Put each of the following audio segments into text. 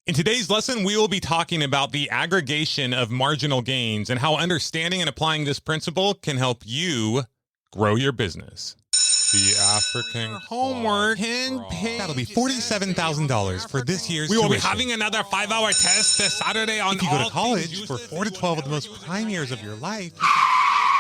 In today's lesson, we will be talking about the aggregation of marginal gains and how understanding and applying this principle can help you grow your business. The African homework that'll be $47,000 for this year's We will be tuition. having another 5-hour test this Saturday on If you go all to college things for 4 to 12 of the most prime years of your life.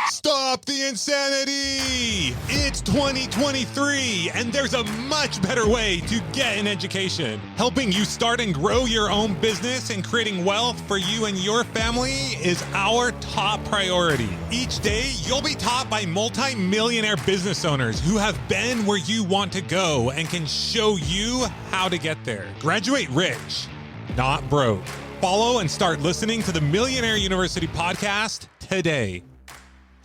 Stop the insanity! It's 2023, and there's a much better way to get an education. Helping you start and grow your own business and creating wealth for you and your family is our top priority. Each day, you'll be taught by multi-millionaire business owners who have been where you want to go and can show you how to get there. Graduate rich, not broke. Follow and start listening to the Millionaire University podcast today.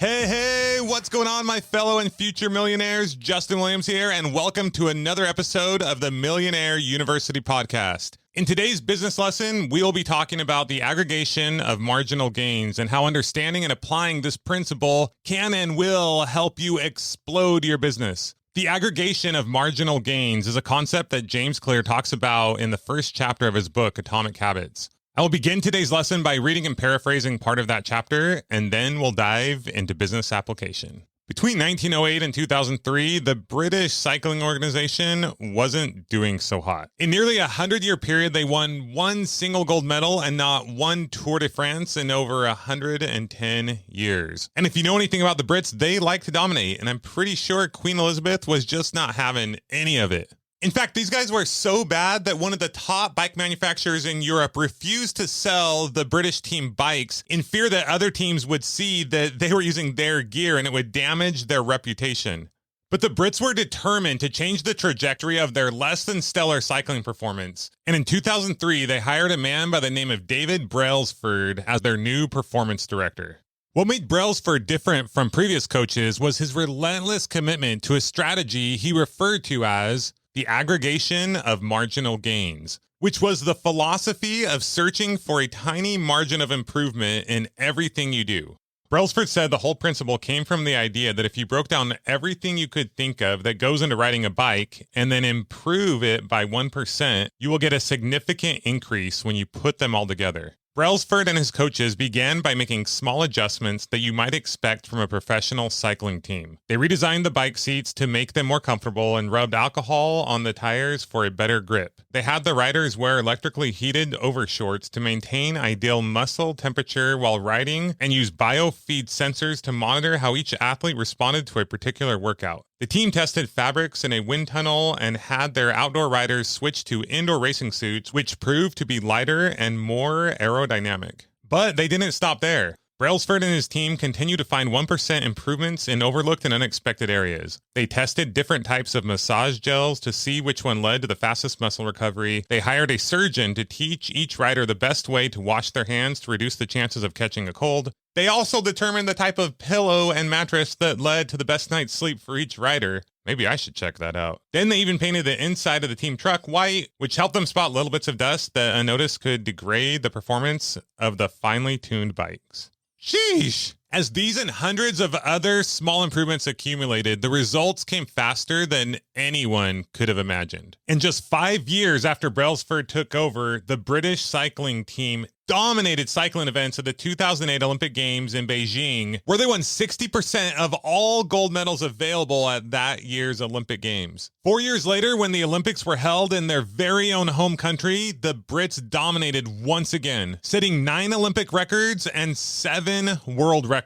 Hey, what's going on, my fellow and future millionaires? Justin Williams here, and welcome to another episode of the Millionaire University podcast. In today's business lesson, we'll be talking about the aggregation of marginal gains and how understanding and applying this principle can and will help you explode your business. The aggregation of marginal gains is a concept that James Clear talks about in the first chapter of his book, Atomic Habits. I will begin today's lesson by reading and paraphrasing part of that chapter, and then we'll dive into business application. Between 1908 and 2003, the British cycling organization wasn't doing so hot. In nearly a 100-year period, they won one single gold medal and not one Tour de France in over 110 years. And if you know anything about the Brits, they like to dominate, and I'm pretty sure Queen Elizabeth was just not having any of it. In fact, these guys were so bad that one of the top bike manufacturers in Europe refused to sell the British team bikes in fear that other teams would see that they were using their gear and it would damage their reputation. But the Brits were determined to change the trajectory of their less than stellar cycling performance. And in 2003, they hired a man by the name of David Brailsford as their new performance director. What made Brailsford different from previous coaches was his relentless commitment to a strategy he referred to as the aggregation of marginal gains, which was the philosophy of searching for a tiny margin of improvement in everything you do. Brailsford said the whole principle came from the idea that if you broke down everything you could think of that goes into riding a bike and then improve it by 1%, you will get a significant increase when you put them all together. Brailsford and his coaches began by making small adjustments that you might expect from a professional cycling team. They redesigned the bike seats to make them more comfortable and rubbed alcohol on the tires for a better grip. They had the riders wear electrically heated overshorts to maintain ideal muscle temperature while riding and use biofeed sensors to monitor how each athlete responded to a particular workout. The team tested fabrics in a wind tunnel and had their outdoor riders switch to indoor racing suits, which proved to be lighter and more aerodynamic. But they didn't stop there. Brailsford and his team continued to find 1% improvements in overlooked and unexpected areas. They tested different types of massage gels to see which one led to the fastest muscle recovery. They hired a surgeon to teach each rider the best way to wash their hands to reduce the chances of catching a cold. They also determined the type of pillow and mattress that led to the best night's sleep for each rider. Maybe I should check that out. Then they even painted the inside of the team truck white, which helped them spot little bits of dust that unnoticed could degrade the performance of the finely tuned bikes. Sheesh! As these and hundreds of other small improvements accumulated, the results came faster than anyone could have imagined. In just 5 years after Brailsford took over, the British cycling team dominated cycling events at the 2008 Olympic Games in Beijing, where they won 60% of all gold medals available at that year's Olympic Games. 4 years later, when the Olympics were held in their very own home country, the Brits dominated once again, setting 9 Olympic records and 7 world records.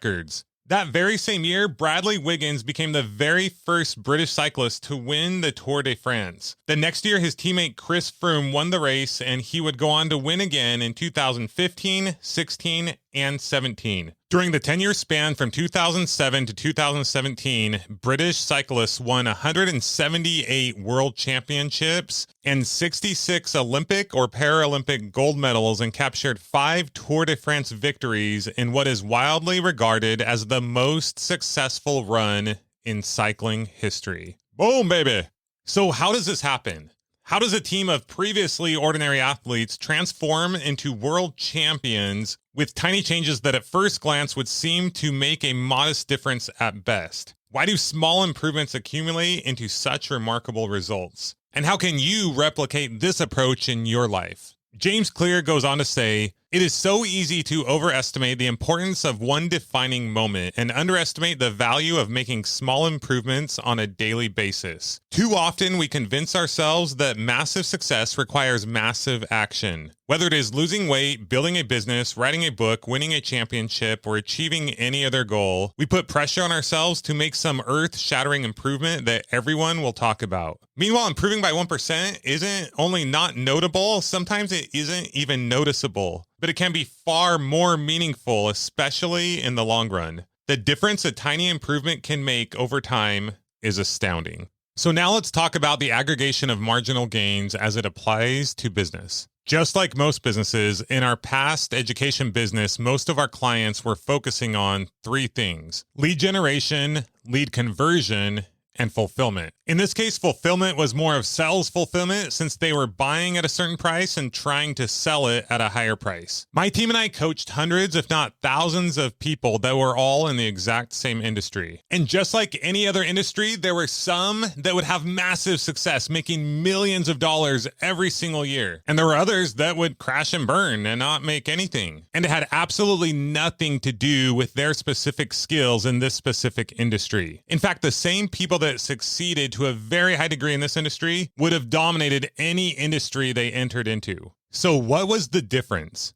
That very same year, Bradley Wiggins became the very first British cyclist to win the Tour de France. The next year, his teammate Chris Froome won the race, and he would go on to win again in 2015, 16, and 17. During the 10-year span from 2007 to 2017, British cyclists won 178 world championships and 66 Olympic or Paralympic gold medals and captured 5 Tour de France victories in what is widely regarded as the most successful run in cycling history. Boom, baby! So how does this happen? How does a team of previously ordinary athletes transform into world champions with tiny changes that at first glance would seem to make a modest difference at best? Why do small improvements accumulate into such remarkable results? And how can you replicate this approach in your life? James Clear goes on to say, "It is so easy to overestimate the importance of one defining moment and underestimate the value of making small improvements on a daily basis. Too often, we convince ourselves that massive success requires massive action. Whether it is losing weight, building a business, writing a book, winning a championship, or achieving any other goal, we put pressure on ourselves to make some earth-shattering improvement that everyone will talk about. Meanwhile, improving by 1% isn't only not notable, sometimes it isn't even noticeable. But it can be far more meaningful, especially in the long run. The difference a tiny improvement can make over time is astounding." So now let's talk about the aggregation of marginal gains as it applies to business. Just like most businesses, in our past education business, most of our clients were focusing on three things: lead generation, lead conversion, and fulfillment. In this case, fulfillment was more of sales fulfillment since they were buying at a certain price and trying to sell it at a higher price. My team and I coached hundreds, if not thousands of people that were all in the exact same industry. And just like any other industry, there were some that would have massive success, making millions of dollars every single year. And there were others that would crash and burn and not make anything. And it had absolutely nothing to do with their specific skills in this specific industry. In fact, the same people that succeeded to a very high degree in this industry would have dominated any industry they entered into. So what was the difference?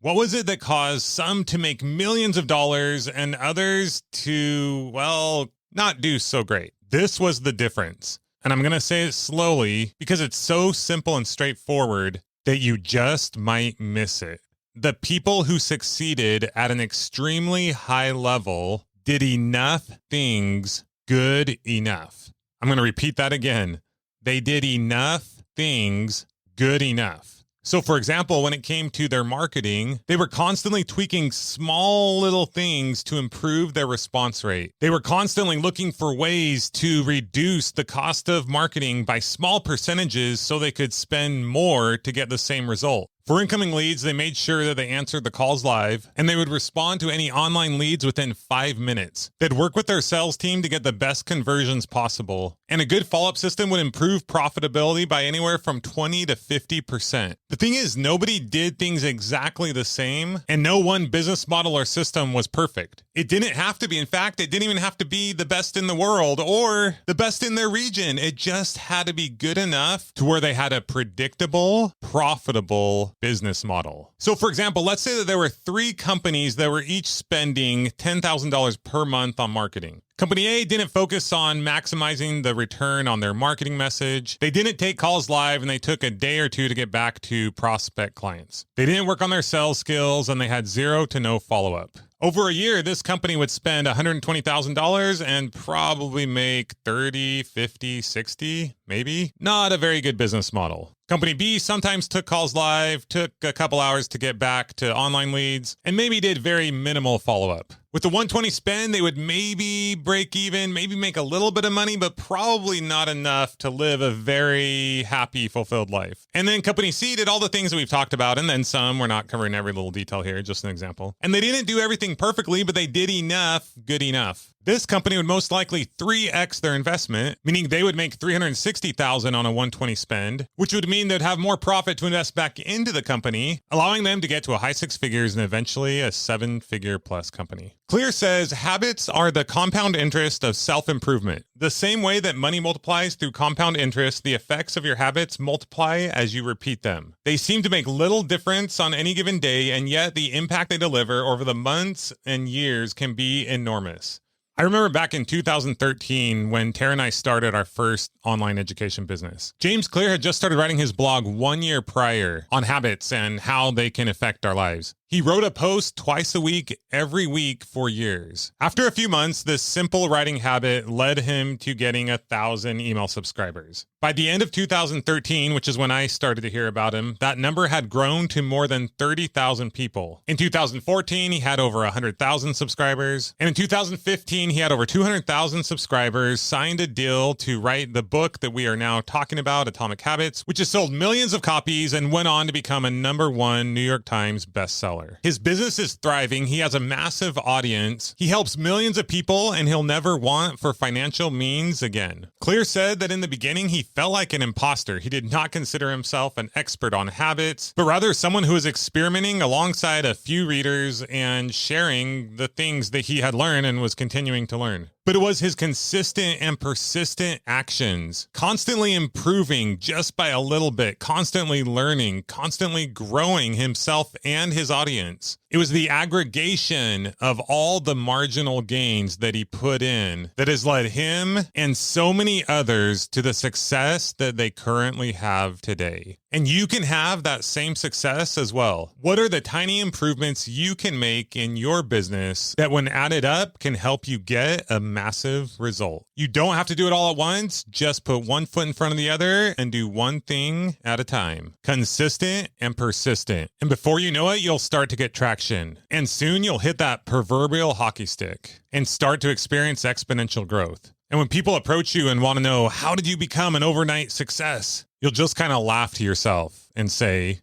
What was it that caused some to make millions of dollars and others to, well, not do so great? This was the difference. And I'm going to say it slowly because it's so simple and straightforward that you just might miss it. The people who succeeded at an extremely high level did enough things good enough. I'm going to repeat that again. They did enough things good enough. So for example, when it came to their marketing, they were constantly tweaking small little things to improve their response rate. They were constantly looking for ways to reduce the cost of marketing by small percentages so they could spend more to get the same result. For incoming leads, they made sure that they answered the calls live, and they would respond to any online leads within 5 minutes. They'd work with their sales team to get the best conversions possible, and a good follow-up system would improve profitability by anywhere from 20 to 50%. The thing is, nobody did things exactly the same, and no one business model or system was perfect. It didn't have to be. In fact, it didn't even have to be the best in the world or the best in their region. It just had to be good enough to where they had a predictable, profitable business model. So for example, let's say that there were 3 companies that were each spending $10,000 per month on marketing. Company A didn't focus on maximizing the return on their marketing message. They didn't take calls live, and they took a day or two to get back to prospect clients. They didn't work on their sales skills, and they had 0 to no follow-up. Over a year, this company would spend $120,000 and probably make 30, 50, 60, maybe. Not a very good business model. Company B sometimes took calls live, took a couple hours to get back to online leads, and maybe did very minimal follow-up. With the 120 spend, they would maybe break even, maybe make a little bit of money, but probably not enough to live a very happy, fulfilled life. And then company C did all the things that we've talked about, and then some. We're not covering every little detail here, just an example. And they didn't do everything perfectly, but they did enough good enough. This company would most likely 3x their investment, meaning they would make $360,000 on a 120 spend, which would mean they'd have more profit to invest back into the company, allowing them to get to a high 6 figures and eventually a 7-figure plus company. Clear says habits are the compound interest of self-improvement. The same way that money multiplies through compound interest, the effects of your habits multiply as you repeat them. They seem to make little difference on any given day, and yet the impact they deliver over the months and years can be enormous. I remember back in 2013 when Tara and I started our first online education business. James Clear had just started writing his blog 1 year prior on habits and how they can affect our lives. He wrote a post twice a week, every week for years. After a few months, this simple writing habit led him to getting 1,000 email subscribers. By the end of 2013, which is when I started to hear about him, that number had grown to more than 30,000 people. In 2014, he had over 100,000 subscribers. And in 2015, he had over 200,000 subscribers, signed a deal to write the book that we are now talking about, Atomic Habits, which has sold millions of copies and went on to become a #1 New York Times bestseller. storyteller. His business is thriving. He has a massive audience. He helps millions of people, and he'll never want for financial means again. Clear said that in the beginning, he felt like an imposter. He did not consider himself an expert on habits, but rather someone who was experimenting alongside a few readers and sharing the things that he had learned and was continuing to learn. But it was his consistent and persistent actions, constantly improving just by a little bit, constantly learning, constantly growing himself and his audience. It was the aggregation of all the marginal gains that he put in that has led him and so many others to the success that they currently have today. And you can have that same success as well. What are the tiny improvements you can make in your business that when added up can help you get a massive result? You don't have to do it all at once. Just put one foot in front of the other and do one thing at a time. Consistent and persistent. And before you know it, you'll start to get traction. And soon you'll hit that proverbial hockey stick and start to experience exponential growth. And when people approach you and want to know, how did you become an overnight success? You'll just kind of laugh to yourself and say,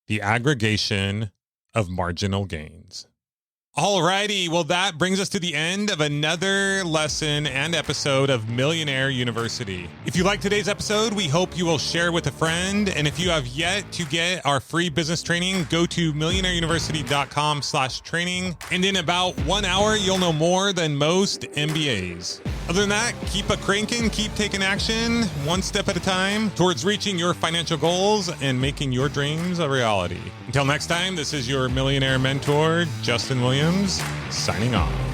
the aggregation of marginal gains. Alrighty, well, that brings us to the end of another lesson and episode of Millionaire University. If you like today's episode, we hope you will share with a friend. And if you have yet to get our free business training, go to millionaireuniversity.com/training. And in about 1 hour, you'll know more than most MBAs. Other than that, keep a cranking, keep taking action, one step at a time towards reaching your financial goals and making your dreams a reality. Until next time, this is your millionaire mentor, Justin Williams, signing off.